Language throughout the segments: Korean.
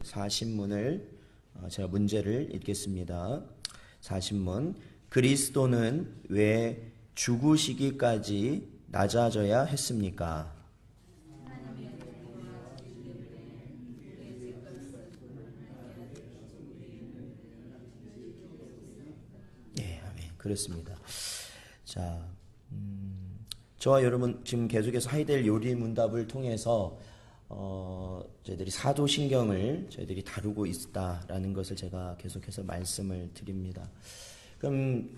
40문을 제가 문제를 읽겠습니다. 40문. 그리스도는 왜 죽으시기까지 낮아져야 했습니까? 네, 아멘. 그렇습니다. 자, 저와 여러분 지금 계속해서 하이델 요리문답을 통해서 저희들이 사도신경을 저희들이 다루고 있다라는 것을 제가 계속해서 말씀을 드립니다. 그럼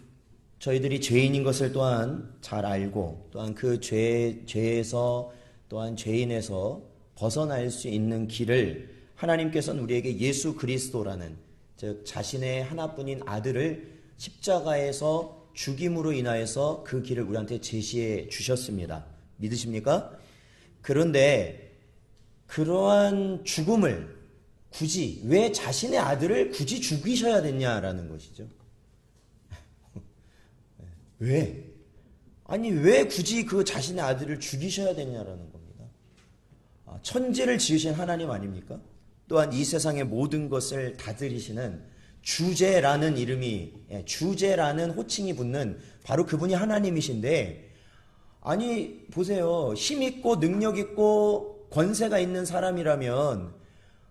저희들이 죄인인 것을 또한 잘 알고 또한 그 죄에서 또한 죄인에서 벗어날 수 있는 길을 하나님께서는 우리에게 예수 그리스도라는 즉 자신의 하나뿐인 아들을 십자가에서 죽임으로 인하여서 그 길을 우리한테 제시해 주셨습니다. 믿으십니까? 그런데 그러한 죽음을 굳이 왜 자신의 아들을 굳이 죽이셔야 됐냐라는 것이죠. 왜? 아니 왜 굳이 그 자신의 아들을 죽이셔야 됐냐라는 겁니다. 천지를 지으신 하나님 아닙니까? 또한 이 세상의 모든 것을 다스리시는 주제라는 이름이 주제라는 호칭이 붙는 바로 그분이 하나님이신데 아니 보세요. 힘있고 능력있고 권세가 있는 사람이라면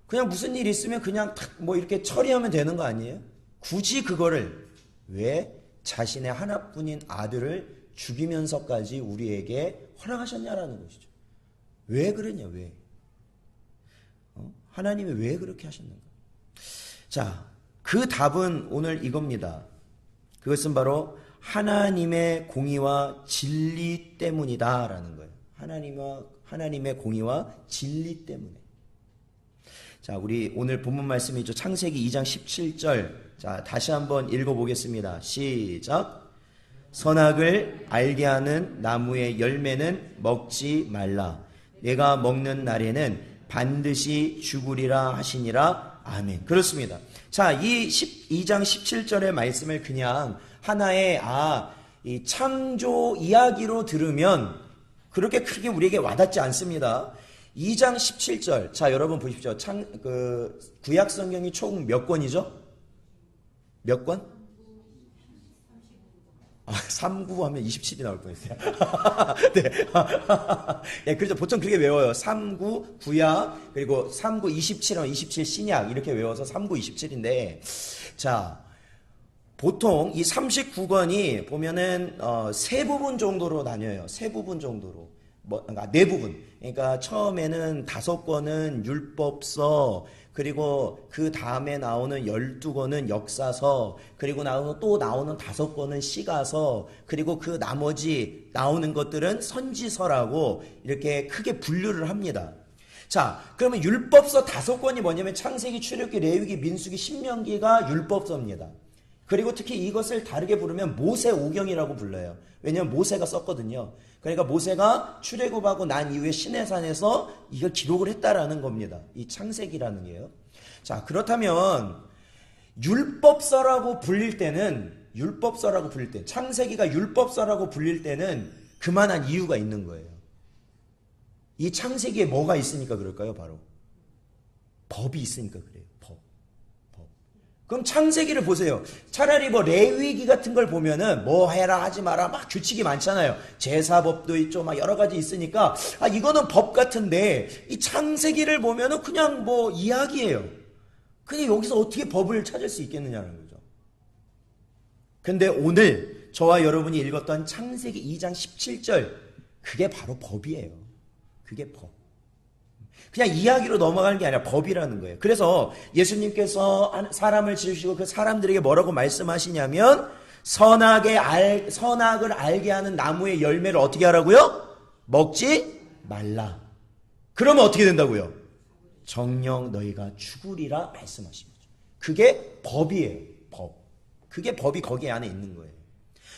그냥 무슨 일 있으면 그냥 탁 뭐 이렇게 처리하면 되는 거 아니에요? 굳이 그거를 왜 자신의 하나뿐인 아들을 죽이면서까지 우리에게 허락하셨냐라는 것이죠. 왜 그러냐 왜? 하나님이 왜 그렇게 하셨는가? 자, 그 답은 오늘 이겁니다. 그것은 바로 하나님의 공의와 진리 때문이다라는 거예요. 하나님의 공의와 진리 때문에. 자, 우리 오늘 본문 말씀이죠. 창세기 2장 17절. 자, 다시 한번 읽어보겠습니다. 시작. 선악을 알게 하는 나무의 열매는 먹지 말라. 내가 먹는 날에는 반드시 죽으리라 하시니라. 아멘. 그렇습니다. 자, 이 2장 17절의 말씀을 그냥 하나의 이 창조 이야기로 들으면 그렇게 크게 우리에게 와닿지 않습니다. 2장 17절. 자, 여러분 보십시오. 구약 성경이 총 몇 권이죠? 몇 권? 39 하면 27이 나올 뻔했어요. 네. 예, 그렇죠. 보통 그렇게 외워요. 39 구약, 그리고 39 27 하면 27 신약, 이렇게 외워서 39 27인데, 자, 보통 이 39권이 보면은, 세 부분 정도로 나뉘어요. 세 부분 정도로. 그러니까 네 부분. 그러니까 처음에는 5권은 율법서, 그리고 그 다음에 나오는 12권은 역사서, 그리고 또 나오는 5권은 시가서, 그리고 그 나머지 나오는 것들은 선지서라고 이렇게 크게 분류를 합니다. 자, 그러면 율법서 5권이 뭐냐면 창세기, 출애굽기, 레위기, 민수기, 신명기가 율법서입니다. 그리고 특히 이것을 다르게 부르면 모세오경이라고 불러요. 왜냐하면 모세가 썼거든요. 그러니까 모세가 출애굽하고 난 이후에 시내산에서 이걸 기록을 했다라는 겁니다. 이 창세기라는 게요. 자, 그렇다면 율법서라고 불릴 때는 창세기가 율법서라고 불릴 때는 그만한 이유가 있는 거예요. 이 창세기에 뭐가 있으니까 그럴까요? 바로 법이 있으니까 그래요. 법. 그럼 창세기를 보세요. 차라리 레위기 같은 걸 보면은 뭐 해라 하지 마라 막 규칙이 많잖아요. 제사법도 있죠. 막 여러 가지 있으니까 이거는 법 같은데 이 창세기를 보면은 그냥 이야기예요. 그냥 여기서 어떻게 법을 찾을 수 있겠느냐는 거죠. 근데 오늘 저와 여러분이 읽었던 창세기 2장 17절 그게 바로 법이에요. 그게 법. 그냥 이야기로 넘어가는 게 아니라 법이라는 거예요. 그래서 예수님께서 사람을 지으시고 그 사람들에게 뭐라고 말씀하시냐면 선악을 알게 하는 나무의 열매를 어떻게 하라고요? 먹지 말라. 그러면 어떻게 된다고요? 정녕 너희가 죽으리라 말씀하신 거죠. 그게 법이에요. 법. 그게 법이 거기 안에 있는 거예요.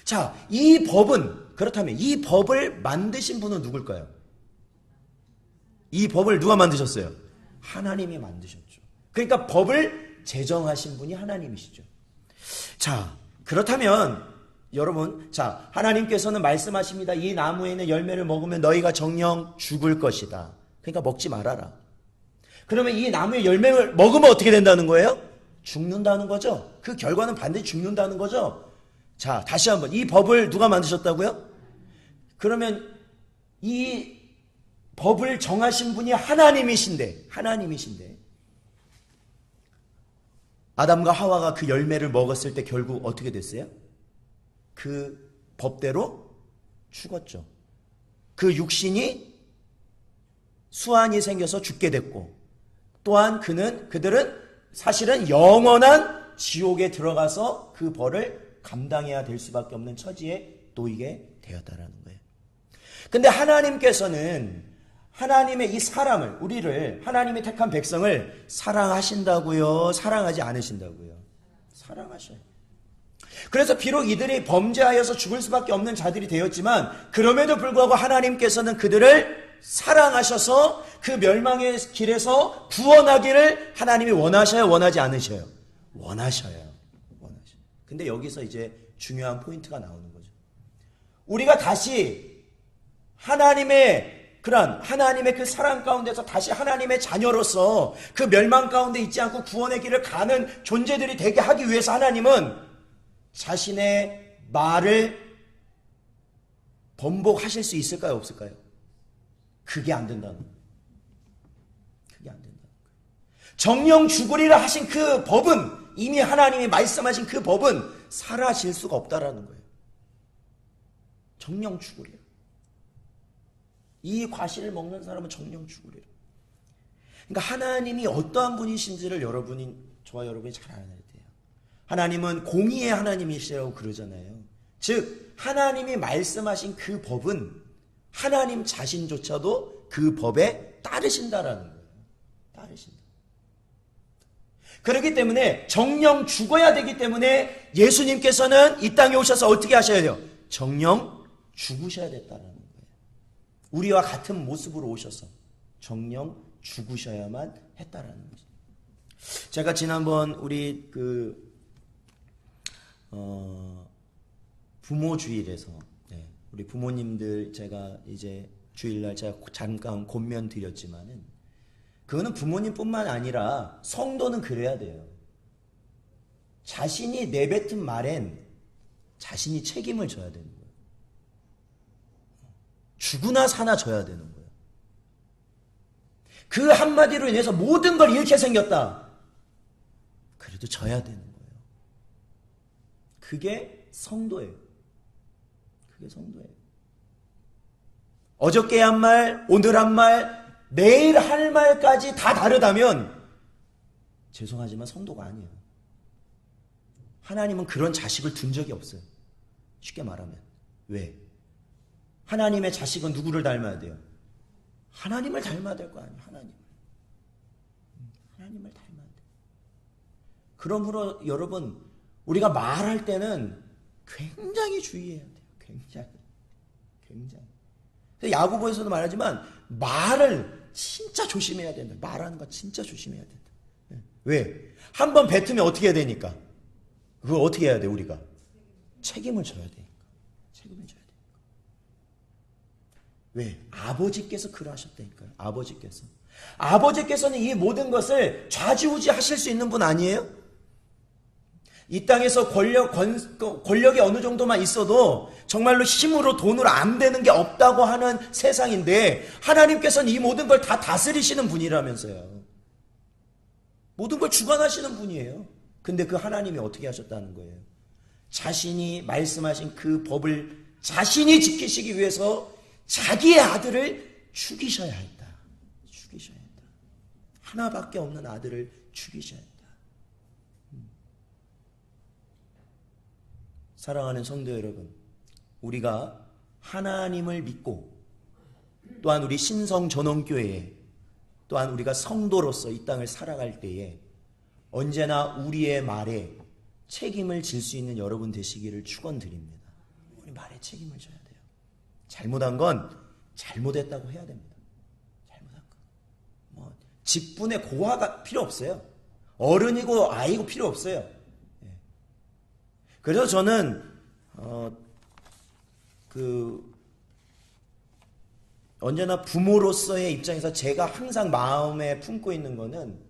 자, 그렇다면 이 법을 만드신 분은 누굴까요? 이 법을 누가 만드셨어요? 하나님이 만드셨죠. 그러니까 법을 제정하신 분이 하나님이시죠. 자, 그렇다면 여러분, 자, 하나님께서는 말씀하십니다. 이 나무에는 열매를 먹으면 너희가 정녕 죽을 것이다. 그러니까 먹지 말아라. 그러면 이 나무의 열매를 먹으면 어떻게 된다는 거예요? 죽는다는 거죠. 그 결과는 반드시 죽는다는 거죠. 자, 다시 한번 이 법을 누가 만드셨다고요? 그러면 이 법을 정하신 분이 하나님이신데 아담과 하와가 그 열매를 먹었을 때 결국 어떻게 됐어요? 그 법대로 죽었죠. 그 육신이 수환이 생겨서 죽게 됐고, 또한 그들은 사실은 영원한 지옥에 들어가서 그 벌을 감당해야 될 수밖에 없는 처지에 놓이게 되었다라는 거예요. 근데 하나님께서는 하나님의 이 사람을, 우리를, 하나님이 택한 백성을 사랑하신다고요? 사랑하지 않으신다고요? 사랑하셔요. 그래서 비록 이들이 범죄하여서 죽을 수밖에 없는 자들이 되었지만, 그럼에도 불구하고 하나님께서는 그들을 사랑하셔서 그 멸망의 길에서 구원하기를 하나님이 원하셔요? 원하지 않으셔요? 원하셔요. 근데 여기서 이제 중요한 포인트가 나오는 거죠. 우리가 다시 하나님의 그 사랑 가운데서 다시 하나님의 자녀로서 그 멸망 가운데 있지 않고 구원의 길을 가는 존재들이 되게 하기 위해서 하나님은 자신의 말을 번복하실 수 있을까요? 없을까요? 그게 안 된다는 거예요. 그게 안 된다는 거예요. 정령 죽으리라 하신 그 법은, 이미 하나님이 말씀하신 그 법은 사라질 수가 없다라는 거예요. 정령 죽으리라. 이 과실을 먹는 사람은 정령 죽으리라. 그러니까 하나님이 어떠한 분이신지를 저와 여러분이 잘 알아야 돼요. 하나님은 공의의 하나님이시라고 그러잖아요. 즉 하나님이 말씀하신 그 법은 하나님 자신조차도 그 법에 따르신다라는 거예요. 따르신다. 그렇기 때문에 정령 죽어야 되기 때문에 예수님께서는 이 땅에 오셔서 어떻게 하셔야 돼요? 정령 죽으셔야 됐다라는 거예요. 우리와 같은 모습으로 오셔서 정령 죽으셔야만 했다라는 거죠. 제가 지난번 우리 부모 주일에서 우리 부모님들 제가 이제 주일날 제가 잠깐 권면 드렸지만은 그거는 부모님뿐만 아니라 성도는 그래야 돼요. 자신이 내뱉은 말엔 자신이 책임을 져야 되는 거예요. 죽으나 사나 져야 되는 거예요. 그 한마디로 인해서 모든 걸 잃게 생겼다. 그래도 져야 되는 거예요. 그게 성도예요. 그게 성도예요. 어저께 한 말, 오늘 한 말, 내일 할 말까지 다 다르다면 죄송하지만 성도가 아니에요. 하나님은 그런 자식을 둔 적이 없어요. 쉽게 말하면. 왜? 하나님의 자식은 누구를 닮아야 돼요? 하나님을 닮아야 될 거 아니에요. 하나님을 닮아야 돼요. 그러므로 여러분, 우리가 말할 때는 굉장히 주의해야 돼요. 굉장히. 야고보에서도 말하지만 말을 진짜 조심해야 된다. 말하는 거 진짜 조심해야 된다. 왜? 한번 뱉으면 어떻게 해야 되니까? 그걸 어떻게 해야 돼, 우리가? 책임을 져야 되니까. 책임을 져야 되니까. 왜? 아버지께서 그러하셨다니까요. 아버지께서는 이 모든 것을 좌지우지 하실 수 있는 분 아니에요? 이 땅에서 권력이 어느 정도만 있어도 정말로 힘으로 돈으로 안 되는 게 없다고 하는 세상인데 하나님께서는 이 모든 걸 다 다스리시는 분이라면서요. 모든 걸 주관하시는 분이에요. 근데 그 하나님이 어떻게 하셨다는 거예요? 자신이 말씀하신 그 법을 자신이 지키시기 위해서 자기의 아들을 죽이셔야 했다. 하나밖에 없는 아들을 죽이셔야 했다. 사랑하는 성도 여러분, 우리가 하나님을 믿고 또한 우리 신성전원교회에 또한 우리가 성도로서 이 땅을 살아갈 때에 언제나 우리의 말에 책임을 질 수 있는 여러분 되시기를 축원드립니다. 우리 말에 책임을 져야 돼요. 잘못한 건 잘못했다고 해야 됩니다. 잘못한 건. 직분의 고하가 필요 없어요. 어른이고 아이고 필요 없어요. 그래서 저는 언제나 부모로서의 입장에서 제가 항상 마음에 품고 있는 거는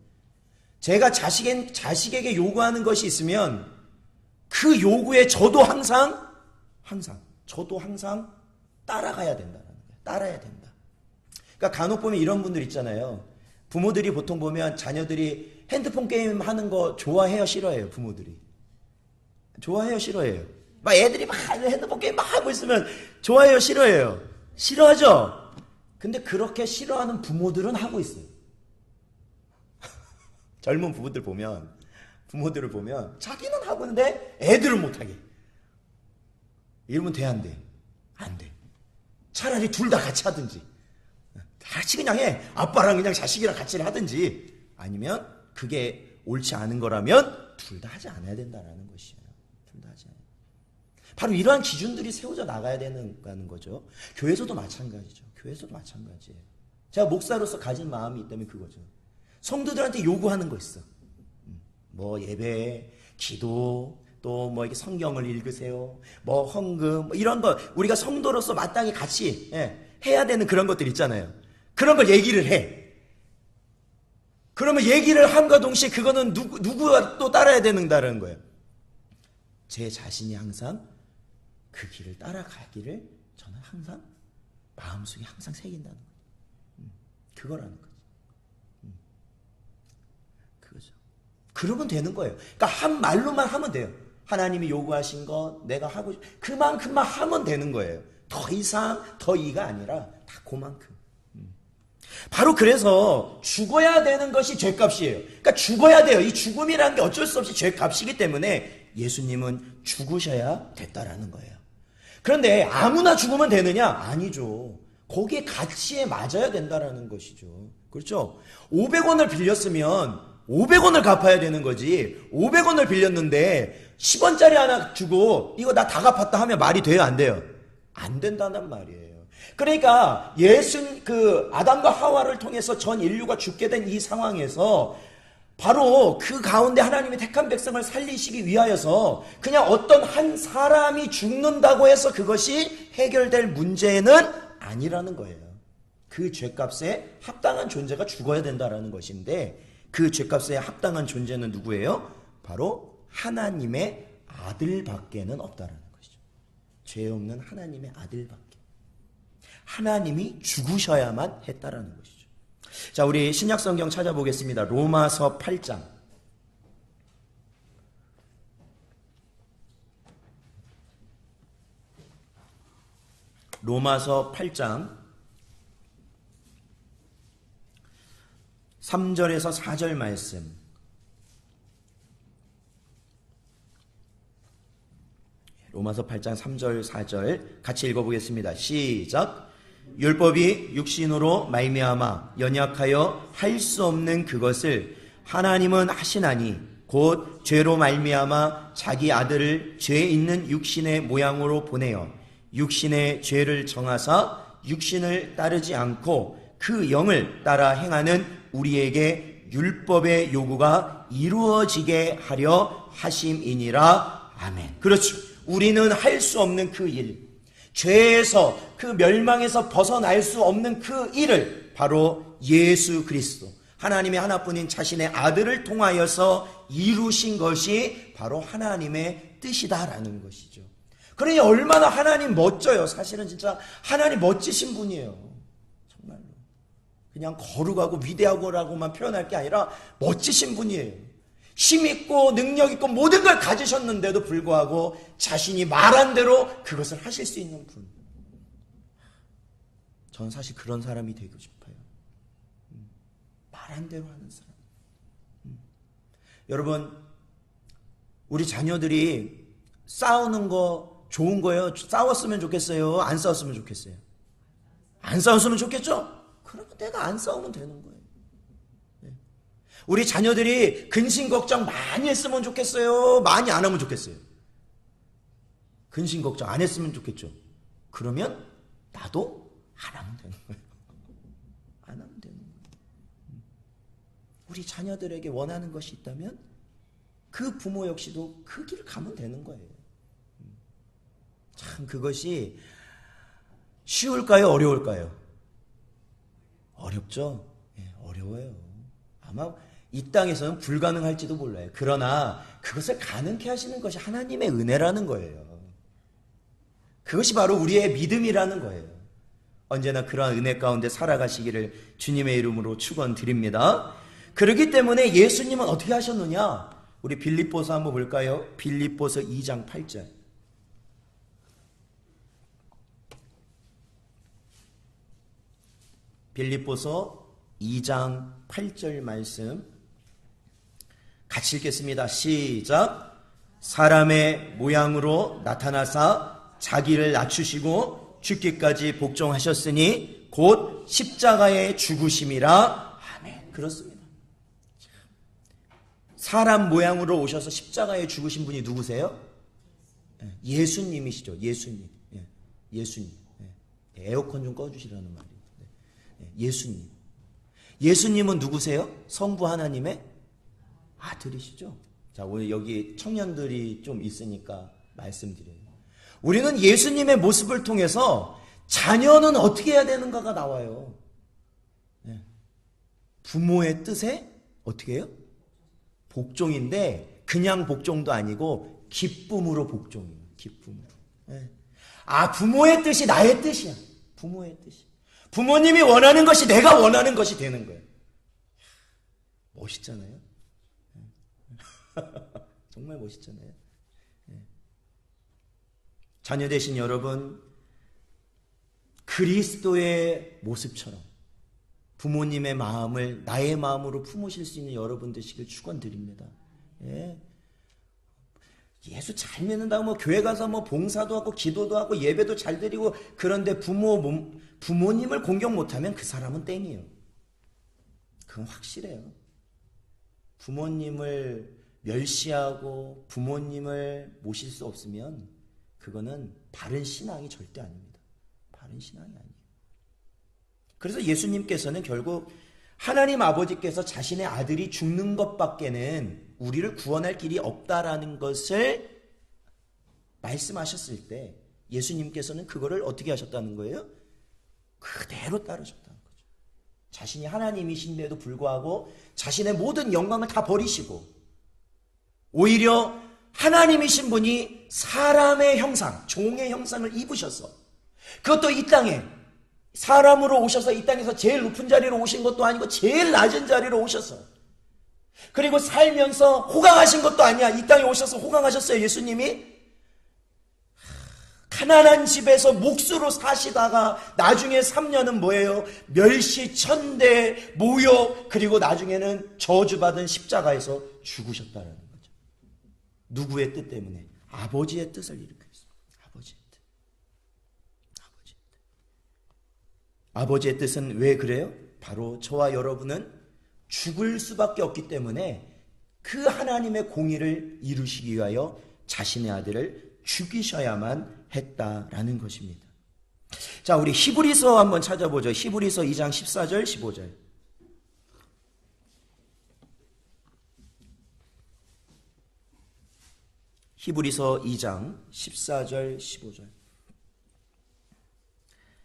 제가 자식에게 요구하는 것이 있으면 그 요구에 저도 항상 따라가야 된다는 거예요. 따라야 된다. 그러니까 간혹 보면 이런 분들 있잖아요. 부모들이 보통 보면 자녀들이 핸드폰 게임 하는 거 좋아해요, 싫어해요? 부모들이. 좋아해요, 싫어해요? 막 애들이 막 핸드폰 게임 막 하고 있으면 좋아해요, 싫어해요? 싫어하죠? 근데 그렇게 싫어하는 부모들은 하고 있어요. 젊은 부모들을 보면 자기는 하고 있는데 애들은 못하게. 이러면 돼, 안 돼? 안 돼. 차라리 둘 다 같이 하든지. 같이 그냥 해. 아빠랑 그냥 자식이랑 같이 하든지. 아니면 그게 옳지 않은 거라면 둘 다 하지 않아야 된다는 것이에요. 둘 다 하지 않아야 돼. 바로 이러한 기준들이 세워져 나가야 되는 거죠. 교회에서도 마찬가지죠. 교회에서도 마찬가지예요. 제가 목사로서 가진 마음이 있다면 그거죠. 성도들한테 요구하는 거 있어. 뭐 예배, 기도, 또 뭐 이렇게 성경을 읽으세요. 뭐 헌금, 뭐 이런 거 우리가 성도로서 마땅히 같이 해야 되는 그런 것들 있잖아요. 그런 걸 얘기를 해. 그러면 얘기를 함과 동시에 그거는 누구가 또 따라야 된다는 거예요. 제 자신이 항상 그 길을 따라가기를 저는 항상 마음속에 항상 새긴다는 거예요. 그거라는 거죠. 그거죠. 그러면 되는 거예요. 그러니까 한 말로만 하면 돼요. 하나님이 요구하신 거 내가 하고 그만큼만 하면 되는 거예요. 더 이상 더 이가 아니라 다 그만큼. 바로 그래서 죽어야 되는 것이 죄값이에요. 그러니까 죽어야 돼요. 이 죽음이라는 게 어쩔 수 없이 죄값이기 때문에 예수님은 죽으셔야 됐다라는 거예요. 그런데 아무나 죽으면 되느냐? 아니죠. 거기에 가치에 맞아야 된다라는 것이죠. 그렇죠? 500원을 빌렸으면 500원을 갚아야 되는 거지. 500원을 빌렸는데 10원짜리 하나 주고 이거 나 다 갚았다 하면 말이 돼요, 안 돼요? 안 된다는 말이에요. 그러니까 아담과 하와를 통해서 전 인류가 죽게 된 이 상황에서 바로 그 가운데 하나님이 택한 백성을 살리시기 위하여서 그냥 어떤 한 사람이 죽는다고 해서 그것이 해결될 문제는 아니라는 거예요. 그 죄값에 합당한 존재가 죽어야 된다라는 것인데 그 죄값에 합당한 존재는 누구예요? 바로 하나님의 아들밖에는 없다라는 것이죠. 죄 없는 하나님의 아들밖에. 하나님이 죽으셔야만 했다라는 것이죠. 자, 우리 신약성경 찾아보겠습니다. 로마서 8장. 로마서 8장 3절에서 4절 말씀. 로마서 8장 3절 4절 같이 읽어보겠습니다. 시작. 율법이 육신으로 말미암아 연약하여 할 수 없는 그것을 하나님은 하시나니 곧 죄로 말미암아 자기 아들을 죄 있는 육신의 모양으로 보내어 육신의 죄를 정하사 육신을 따르지 않고 그 영을 따라 행하는 우리에게 율법의 요구가 이루어지게 하려 하심이니라. 아멘. 그렇죠. 우리는 할 수 없는 그 일, 죄에서 그 멸망에서 벗어날 수 없는 그 일을 바로 예수 그리스도 하나님의 하나뿐인 자신의 아들을 통하여서 이루신 것이 바로 하나님의 뜻이다라는 것이죠. 그러니 얼마나 하나님 멋져요. 사실은 진짜 하나님 멋지신 분이에요. 정말로 그냥 거룩하고 위대하고라고만 표현할 게 아니라 멋지신 분이에요. 힘있고 능력있고 모든 걸 가지셨는데도 불구하고 자신이 말한 대로 그것을 하실 수 있는 분. 저는 사실 그런 사람이 되고 싶어요. 말한 대로 하는 사람. 여러분, 우리 자녀들이 싸우는 거 좋은 거예요? 싸웠으면 좋겠어요? 안 싸웠으면 좋겠어요? 안 싸웠으면 좋겠죠? 그러면 내가 안 싸우면 되는 거예요. 우리 자녀들이 근심 걱정 많이 했으면 좋겠어요? 많이 안 하면 좋겠어요? 근심 걱정 안 했으면 좋겠죠? 그러면 나도 안 하면 되는 거예요. 안 하면 되는 거예요. 우리 자녀들에게 원하는 것이 있다면 그 부모 역시도 그 길을 가면 되는 거예요. 참 그것이 쉬울까요? 어려울까요? 어렵죠? 예, 어려워요. 아마 이 땅에서는 불가능할지도 몰라요. 그러나 그것을 가능케 하시는 것이 하나님의 은혜라는 거예요. 그것이 바로 우리의 믿음이라는 거예요. 언제나 그러한 은혜 가운데 살아가시기를 주님의 이름으로 축원드립니다. 그렇기 때문에 예수님은 어떻게 하셨느냐? 우리 빌립보서 한번 볼까요? 빌립보서 2장 8절. 빌립보서 2장 8절 말씀 같이 읽겠습니다. 시작. 사람의 모양으로 나타나사 자기를 낮추시고 죽기까지 복종하셨으니 곧 십자가의 죽으심이라. 아멘. 그렇습니다. 사람 모양으로 오셔서 십자가에 죽으신 분이 누구세요? 예수님이시죠. 예수님. 예수님. 에어컨 좀 꺼주시라는 말이에요. 예수님. 예수님은 누구세요? 성부 하나님의 아들이시죠. 자, 오늘 여기 청년들이 좀 있으니까 말씀드려요. 우리는 예수님의 모습을 통해서 자녀는 어떻게 해야 되는가가 나와요. 부모의 뜻에 어떻게 해요? 복종인데 그냥 복종도 아니고 기쁨으로 복종이에요. 기쁨으로. 아, 부모의 뜻이 나의 뜻이야. 부모의 뜻이. 부모님이 원하는 것이 내가 원하는 것이 되는 거예요. 멋있잖아요. 정말 멋있잖아요. 자녀 되신 여러분, 그리스도의 모습처럼 부모님의 마음을 나의 마음으로 품으실 수 있는 여러분 되시길 축원드립니다. 예수 잘 믿는다고 뭐 교회 가서 뭐 봉사도 하고 기도도 하고 예배도 잘 드리고, 그런데 부모님을 공경 못하면 그 사람은 땡이에요. 그건 확실해요. 부모님을 멸시하고 부모님을 모실 수 없으면 그거는 바른 신앙이 절대 아닙니다. 바른 신앙이 아니에요. 그래서 예수님께서는 결국 하나님 아버지께서 자신의 아들이 죽는 것밖에는 우리를 구원할 길이 없다라는 것을 말씀하셨을 때 예수님께서는 그거를 어떻게 하셨다는 거예요? 그대로 따르셨다는 거죠. 자신이 하나님이신데도 불구하고 자신의 모든 영광을 다 버리시고 오히려 하나님이신 분이 사람의 형상, 종의 형상을 입으셔서, 그것도 이 땅에 사람으로 오셔서 이 땅에서 제일 높은 자리로 오신 것도 아니고 제일 낮은 자리로 오셔서, 그리고 살면서 호강하신 것도 아니야. 이 땅에 오셔서 호강하셨어요. 예수님이 가난한 집에서 몫으로 사시다가 나중에 3년은 뭐예요? 멸시, 천대, 모욕, 그리고 나중에는 저주받은 십자가에서 죽으셨다는 거죠. 누구의 뜻 때문에? 아버지의 뜻을 일으켰어요. 아버지의 뜻. 아버지의 뜻. 아버지의 뜻은 왜 그래요? 바로 저와 여러분은 죽을 수밖에 없기 때문에 그 하나님의 공의를 이루시기 위하여 자신의 아들을 죽이셔야만 했다라는 것입니다. 자, 우리 히브리서 한번 찾아보죠. 히브리서 2장 14절 15절. 히브리서 2장 14절 15절.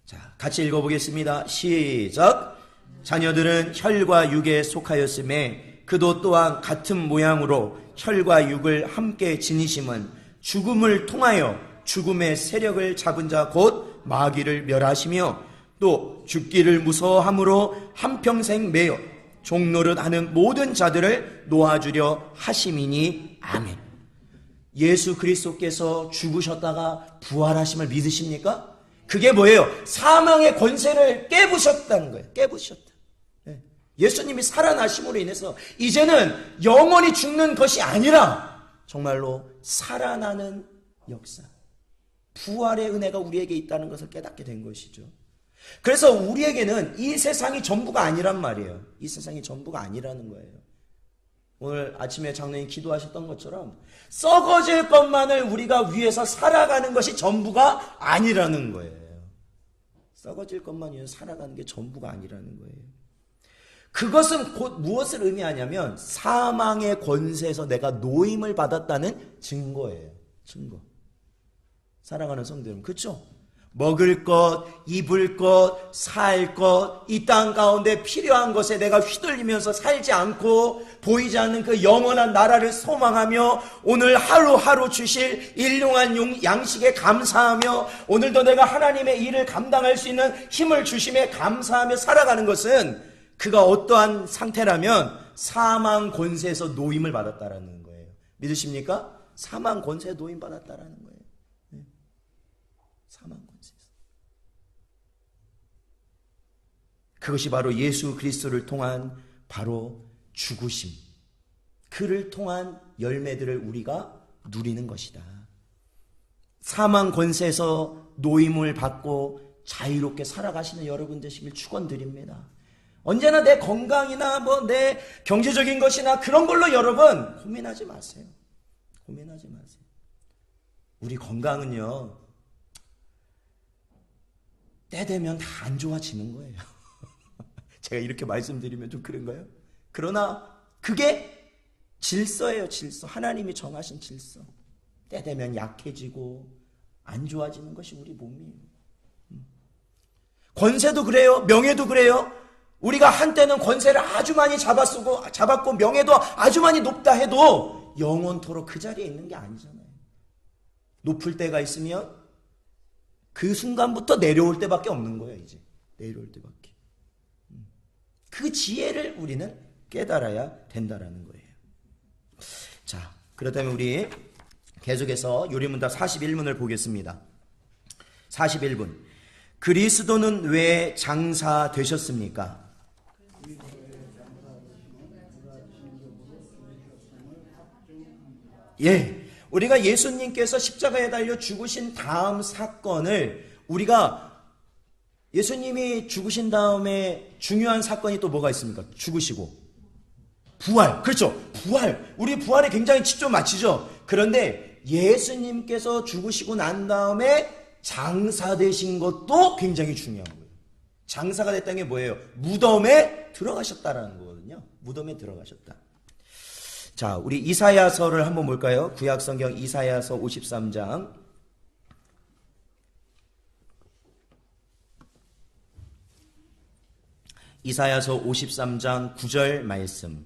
자, 같이 읽어보겠습니다. 시작. 자녀들은 혈과 육에 속하였음에 그도 또한 같은 모양으로 혈과 육을 함께 지니심은 죽음을 통하여 죽음의 세력을 잡은 자 곧 마귀를 멸하시며 또 죽기를 무서워함으로 한평생 매여 종노릇하는 모든 자들을 놓아주려 하심이니 아멘. 예수 그리스도께서 죽으셨다가 부활하심을 믿으십니까? 그게 뭐예요? 사망의 권세를 깨부셨다는 거예요. 깨부셨다. 예수님이 살아나심으로 인해서 이제는 영원히 죽는 것이 아니라 정말로 살아나는 역사, 부활의 은혜가 우리에게 있다는 것을 깨닫게 된 것이죠. 그래서 우리에게는 이 세상이 전부가 아니란 말이에요. 이 세상이 전부가 아니라는 거예요. 오늘 아침에 장로님 기도하셨던 것처럼 썩어질 것만을 우리가 위해서 살아가는 것이 전부가 아니라는 거예요. 썩어질 것만 위해서 살아가는 게 전부가 아니라는 거예요. 그것은 곧 무엇을 의미하냐면 사망의 권세에서 내가 노임을 받았다는 증거예요. 증거. 사랑하는 성도 여러분, 그렇죠? 먹을 것, 입을 것, 살 것, 이 땅 가운데 필요한 것에 내가 휘둘리면서 살지 않고 보이지 않는 그 영원한 나라를 소망하며 오늘 하루하루 주실 일용한 양식에 감사하며 오늘도 내가 하나님의 일을 감당할 수 있는 힘을 주심에 감사하며 살아가는 것은 그가 어떠한 상태라면 사망 권세에서 노임을 받았다라는 거예요. 믿으십니까? 사망 권세에 노임 받았다라는 거예요. 네. 사망 권세에서. 그것이 바로 예수 그리스도를 통한 바로 죽으심. 그를 통한 열매들을 우리가 누리는 것이다. 사망 권세에서 노임을 받고 자유롭게 살아가시는 여러분 되시길 축원드립니다. 언제나 내 건강이나 내 경제적인 것이나 그런 걸로 여러분 고민하지 마세요. 고민하지 마세요. 우리 건강은요, 때 되면 다 안 좋아지는 거예요. 제가 이렇게 말씀드리면 좀 그런가요? 그러나 그게 질서예요, 질서. 하나님이 정하신 질서. 때 되면 약해지고 안 좋아지는 것이 우리 몸이에요. 권세도 그래요. 명예도 그래요. 우리가 한때는 권세를 아주 많이 잡았고 명예도 아주 많이 높다 해도 영원토록 그 자리에 있는 게 아니잖아요. 높을 때가 있으면 그 순간부터 내려올 때밖에 없는 거예요. 이제 내려올 때밖에. 그 지혜를 우리는 깨달아야 된다라는 거예요. 자, 그렇다면 우리 계속해서 요리문답 41문을 보겠습니다. 41분. 그리스도는 왜 장사 되셨습니까? 예, 우리가 예수님께서 십자가에 달려 죽으신 다음 사건을 우리가 예수님이 죽으신 다음에 중요한 사건이 또 뭐가 있습니까? 죽으시고 부활. 그렇죠. 부활. 우리 부활에 굉장히 치좀 맞추죠. 그런데 예수님께서 죽으시고 난 다음에 장사되신 것도 굉장히 중요한 거예요. 장사가 됐다는 게 뭐예요? 무덤에 들어가셨다라는 거거든요. 무덤에 들어가셨다. 자, 우리 이사야서를 한번 볼까요? 구약성경 이사야서 53장. 이사야서 53장 9절 말씀.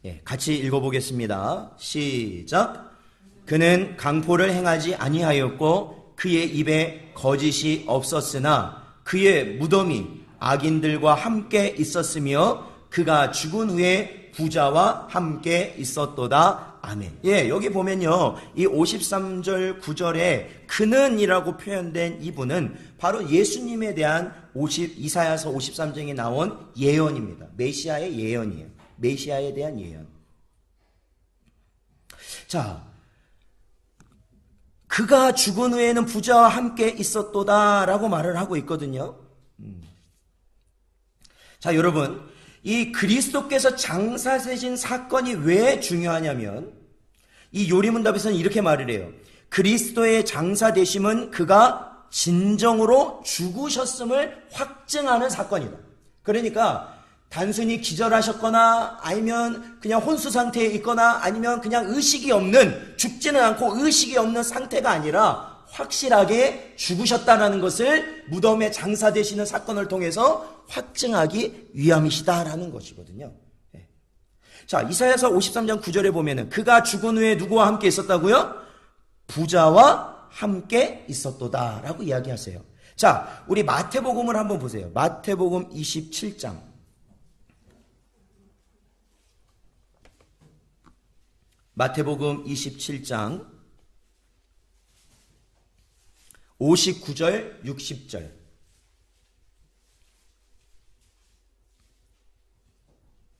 예, 같이 읽어보겠습니다. 시작. 그는 강포를 행하지 아니하였고 그의 입에 거짓이 없었으나 그의 무덤이 악인들과 함께 있었으며 그가 죽은 후에 부자와 함께 있었도다. 아멘. 예, 여기 보면요, 이 53절 9절에 그는이라고 표현된 이분은 바로 예수님에 대한 이사야서 53장에 나온 예언입니다. 메시아의 예언이에요. 메시아에 대한 예언. 자, 그가 죽은 후에는 부자와 함께 있었도다라고 말을 하고 있거든요. 자, 여러분, 이 그리스도께서 장사되신 사건이 왜 중요하냐면 이 요리문답에서는 이렇게 말을 해요. 그리스도의 장사되심은 그가 진정으로 죽으셨음을 확증하는 사건이다. 그러니까 단순히 기절하셨거나 아니면 그냥 혼수 상태에 있거나 아니면 그냥 의식이 없는, 죽지는 않고 의식이 없는 상태가 아니라 확실하게 죽으셨다는 것을 무덤에 장사되시는 사건을 통해서 확증하기 위함이시다라는 것이거든요. 네. 자, 이사야서 53장 9절에 보면은 그가 죽은 후에 누구와 함께 있었다고요? 부자와 함께 있었도다라고 이야기하세요. 자, 우리 마태복음을 한번 보세요. 마태복음 27장. 마태복음 27장 59절 60절.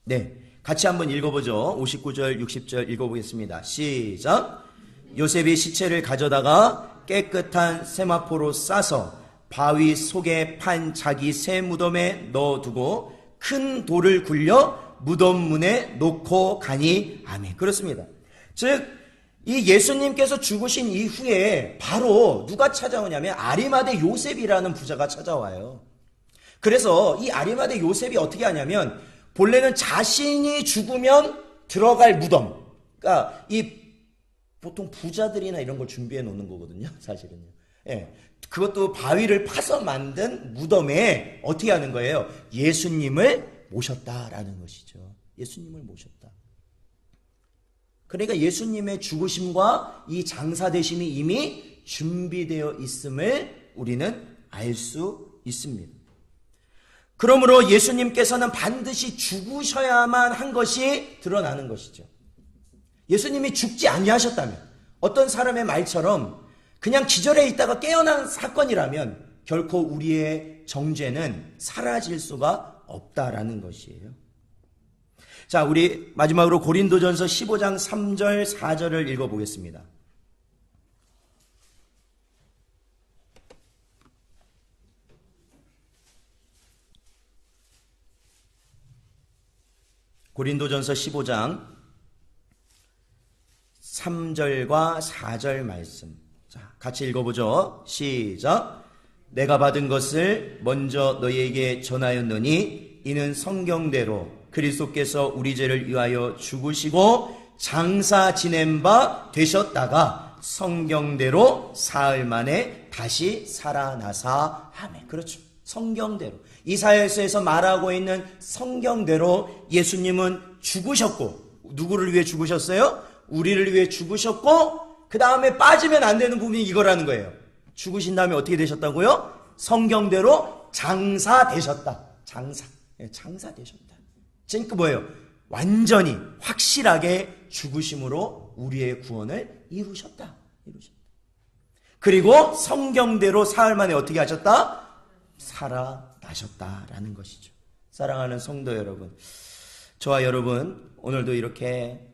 네, 같이 한번 읽어보죠. 59절 60절 읽어보겠습니다. 시작. 요셉이 시체를 가져다가 깨끗한 세마포로 싸서 바위 속에 판 자기 새 무덤에 넣어두고 큰 돌을 굴려 무덤 문에 놓고 가니. 아멘. 그렇습니다. 즉, 이 예수님께서 죽으신 이후에 바로 누가 찾아오냐면 아리마대 요셉이라는 부자가 찾아와요. 그래서 이 아리마대 요셉이 어떻게 하냐면 본래는 자신이 죽으면 들어갈 무덤, 그러니까 이 보통 부자들이나 이런 걸 준비해 놓는 거거든요, 사실은요. 예. 그것도 바위를 파서 만든 무덤에 어떻게 하는 거예요? 예수님을 모셨다라는 것이죠. 예수님을 모셨다. 그러니까 예수님의 죽으심과 이 장사되심이 이미 준비되어 있음을 우리는 알 수 있습니다. 그러므로 예수님께서는 반드시 죽으셔야만 한 것이 드러나는 것이죠. 예수님이 죽지 아니하셨다면, 어떤 사람의 말처럼 그냥 기절해 있다가 깨어난 사건이라면 결코 우리의 정죄는 사라질 수가 없다라는 것이에요. 자, 우리 마지막으로 고린도전서 15장 3절 4절을 읽어보겠습니다. 고린도전서 15장 3절과 4절 말씀. 자, 같이 읽어보죠. 시작. 내가 받은 것을 먼저 너희에게 전하였노니 이는 성경대로 그리스도께서 우리 죄를 위하여 죽으시고 장사 지낸 바 되셨다가 성경대로 사흘 만에 다시 살아나사. 아멘. 그렇죠. 성경대로, 이사야서에서 말하고 있는 성경대로 예수님은 죽으셨고, 누구를 위해 죽으셨어요? 우리를 위해 죽으셨고, 그 다음에 빠지면 안 되는 부분이 이거라는 거예요. 죽으신 다음에 어떻게 되셨다고요? 성경대로 장사되셨다. 장사되셨다. 그러니까 뭐예요? 완전히 확실하게 죽으심으로 우리의 구원을 이루셨다. 그리고 성경대로 사흘 만에 어떻게 하셨다? 살아나셨다라는 것이죠. 사랑하는 성도 여러분, 저와 여러분 오늘도 이렇게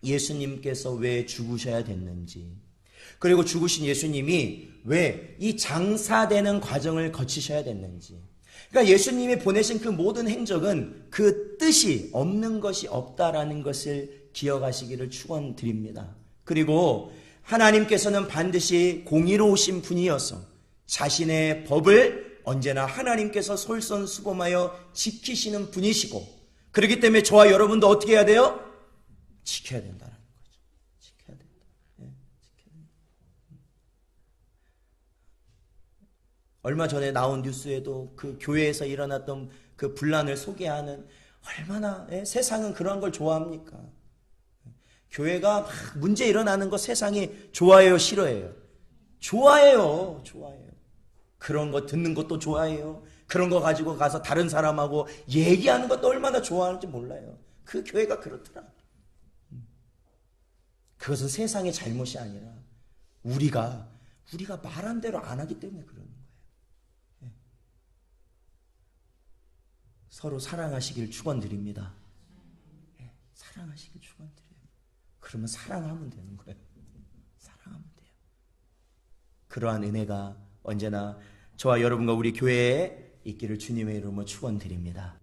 예수님께서 왜 죽으셔야 됐는지, 그리고 죽으신 예수님이 왜 이 장사되는 과정을 거치셔야 됐는지, 그러니까 예수님이 보내신 그 모든 행적은 그 뜻이 없는 것이 없다라는 것을 기억하시기를 축원드립니다. 그리고 하나님께서는 반드시 공의로우신 분이어서 자신의 법을 언제나 하나님께서 솔선수범하여 지키시는 분이시고, 그렇기 때문에 저와 여러분도 어떻게 해야 돼요? 지켜야 된다는 거죠. 지켜야 된다. 지켜야 된다. 얼마 전에 나온 뉴스에도 그 교회에서 일어났던 그 분란을 소개하는, 얼마나 세상은 그런 걸 좋아합니까? 교회가 막 문제 일어나는 거 세상이 좋아해요, 싫어해요? 좋아해요. 그런 거 듣는 것도 좋아해요. 그런 거 가지고 가서 다른 사람하고 얘기하는 것도 얼마나 좋아하는지 몰라요. 그 교회가 그렇더라. 그것은 세상의 잘못이 아니라 우리가 말한 대로 안 하기 때문에 그러는 거예요. 서로 사랑하시길 축원드립니다. 사랑하시길 축원드려요. 그러면 사랑하면 되는 거예요. 사랑하면 돼요. 그러한 은혜가 언제나 저와 여러분과 우리 교회에 있기를 주님의 이름으로 축원드립니다.